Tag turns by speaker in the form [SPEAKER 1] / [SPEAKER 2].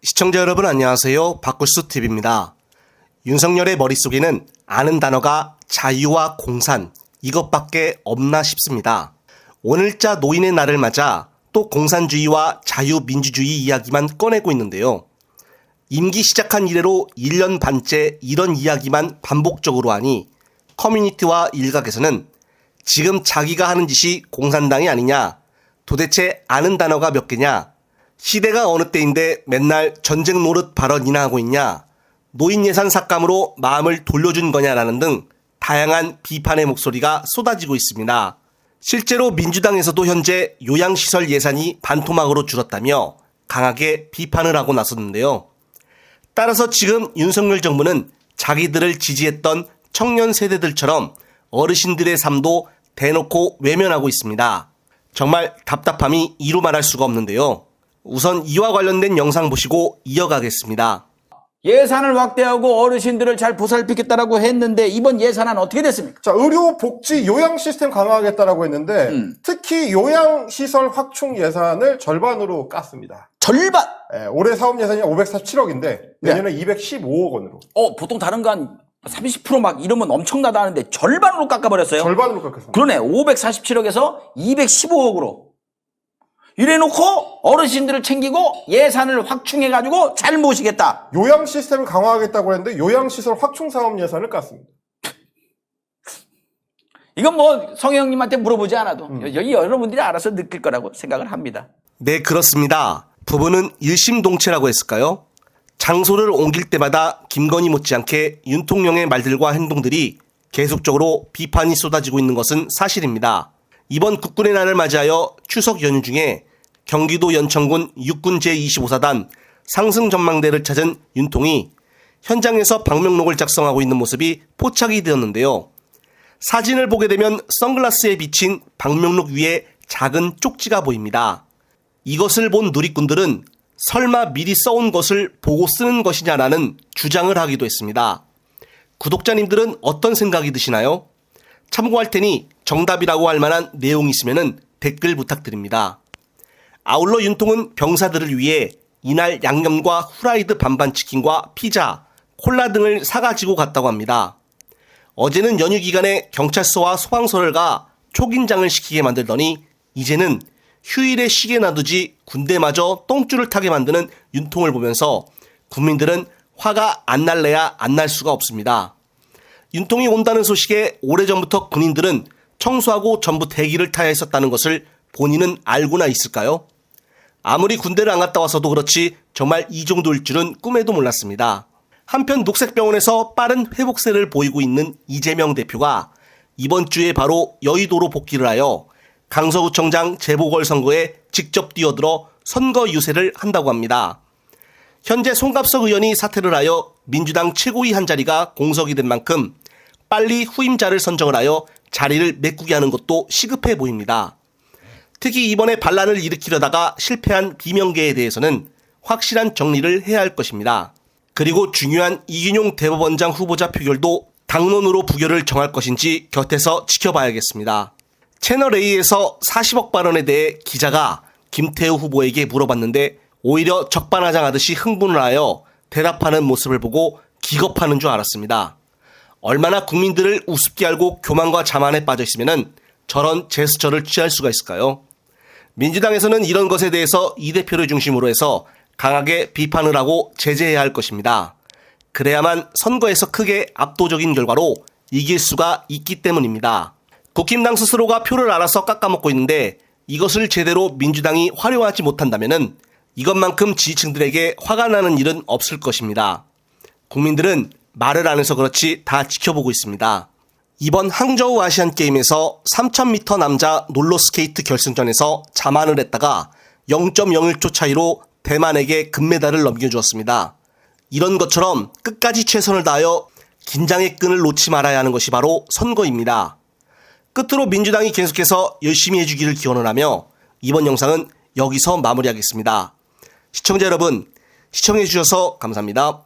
[SPEAKER 1] 시청자 여러분 안녕하세요. 박구수TV입니다. 윤석열의 머릿속에는 아는 단어가 자유와 공산 이것밖에 없나 싶습니다. 오늘자 노인의 날을 맞아 또 공산주의와 자유민주주의 이야기만 꺼내고 있는데요. 임기 시작한 이래로 1년 반째 이런 이야기만 반복적으로 하니 커뮤니티와 일각에서는 지금 자기가 하는 짓이 공산당이 아니냐, 도대체 아는 단어가 몇 개냐, 시대가 어느 때인데 맨날 전쟁 노릇 발언이나 하고 있냐, 노인 예산 삭감으로 마음을 돌려준 거냐라는 등 다양한 비판의 목소리가 쏟아지고 있습니다. 실제로 민주당에서도 현재 요양시설 예산이 반토막으로 줄었다며 강하게 비판을 하고 나섰는데요. 따라서 지금 윤석열 정부는 자기들을 지지했던 청년 세대들처럼 어르신들의 삶도 대놓고 외면하고 있습니다. 정말 답답함이 이루 말할 수가 없는데요. 우선 이와 관련된 영상 보시고 이어가겠습니다.
[SPEAKER 2] 예산을 확대하고 어르신들을 잘 보살피겠다라고 했는데 이번 예산안 어떻게 됐습니까?
[SPEAKER 3] 자, 의료, 복지, 요양 시스템 강화하겠다라고 했는데 특히 요양시설 확충 예산을 절반으로 깠습니다.
[SPEAKER 2] 절반!
[SPEAKER 3] 올해 사업 예산이 547억인데 내년에 215억 원으로.
[SPEAKER 2] 보통 다른 거 한 30% 막 이러면 엄청나다 하는데 절반으로 깎아버렸어요.
[SPEAKER 3] 절반으로 깎았습니다.
[SPEAKER 2] 그러네. 547억에서 215억으로. 이래놓고 어르신들을 챙기고 예산을 확충해가지고 잘 모시겠다.
[SPEAKER 3] 요양 시스템을 강화하겠다고 했는데 요양시설 확충 사업 예산을 깠습니다.
[SPEAKER 2] 이건 뭐 성형님한테 물어보지 않아도 여기 여러분들이 알아서 느낄 거라고 생각을 합니다.
[SPEAKER 1] 네, 그렇습니다. 부부는 일심동체라고 했을까요? 장소를 옮길 때마다 김건희 못지않게 윤통령의 말들과 행동들이 계속적으로 비판이 쏟아지고 있는 것은 사실입니다. 이번 국군의 날을 맞이하여 추석 연휴 중에 경기도 연천군 육군 제25사단 상승 전망대를 찾은 윤통이 현장에서 방명록을 작성하고 있는 모습이 포착이 되었는데요. 사진을 보게 되면 선글라스에 비친 방명록 위에 작은 쪽지가 보입니다. 이것을 본 누리꾼들은 설마 미리 써온 것을 보고 쓰는 것이냐라는 주장을 하기도 했습니다. 구독자님들은 어떤 생각이 드시나요? 참고할 테니 정답이라고 할 만한 내용이 있으면 댓글 부탁드립니다. 아울러 윤통은 병사들을 위해 이날 양념과 후라이드 반반 치킨과 피자, 콜라 등을 사가지고 갔다고 합니다. 어제는 연휴 기간에 경찰서와 소방서를 가 초긴장을 시키게 만들더니 이제는 휴일에 쉬게 놔두지 군대마저 똥줄을 타게 만드는 윤통을 보면서 국민들은 화가 안 날래야 안 날 수가 없습니다. 윤통이 온다는 소식에 오래전부터 군인들은 청소하고 전부 대기를 타야 했었다는 것을 본인은 알고나 있을까요? 아무리 군대를 안 갔다 와서도 그렇지 정말 이 정도일 줄은 꿈에도 몰랐습니다. 한편 녹색병원에서 빠른 회복세를 보이고 있는 이재명 대표가 이번 주에 바로 여의도로 복귀를 하여 강서구청장 재보궐선거에 직접 뛰어들어 선거 유세를 한다고 합니다. 현재 송갑석 의원이 사퇴를 하여 민주당 최고위 한 자리가 공석이 된 만큼 빨리 후임자를 선정을 하여 자리를 메꾸게 하는 것도 시급해 보입니다. 특히 이번에 반란을 일으키려다가 실패한 비명계에 대해서는 확실한 정리를 해야 할 것입니다. 그리고 중요한 이균용 대법원장 후보자 표결도 당론으로 부결을 정할 것인지 곁에서 지켜봐야겠습니다. 채널A에서 40억 발언에 대해 기자가 김태우 후보에게 물어봤는데 오히려 적반하장하듯이 흥분을 하여 대답하는 모습을 보고 기겁하는 줄 알았습니다. 얼마나 국민들을 우습게 알고 교만과 자만에 빠져 있으면 저런 제스처를 취할 수가 있을까요? 민주당에서는 이런 것에 대해서 이 대표를 중심으로 해서 강하게 비판을 하고 제재해야 할 것입니다. 그래야만 선거에서 크게 압도적인 결과로 이길 수가 있기 때문입니다. 국힘당 스스로가 표를 알아서 깎아먹고 있는데 이것을 제대로 민주당이 활용하지 못한다면 이것만큼 지지층들에게 화가 나는 일은 없을 것입니다. 국민들은 말을 안 해서 그렇지 다 지켜보고 있습니다. 이번 항저우 아시안게임에서 3000m 남자 롤러스케이트 결승전에서 자만을 했다가 0.01초 차이로 대만에게 금메달을 넘겨주었습니다. 이런 것처럼 끝까지 최선을 다하여 긴장의 끈을 놓지 말아야 하는 것이 바로 선거입니다. 끝으로 민주당이 계속해서 열심히 해주기를 기원을 하며 이번 영상은 여기서 마무리하겠습니다. 시청자 여러분, 시청해주셔서 감사합니다.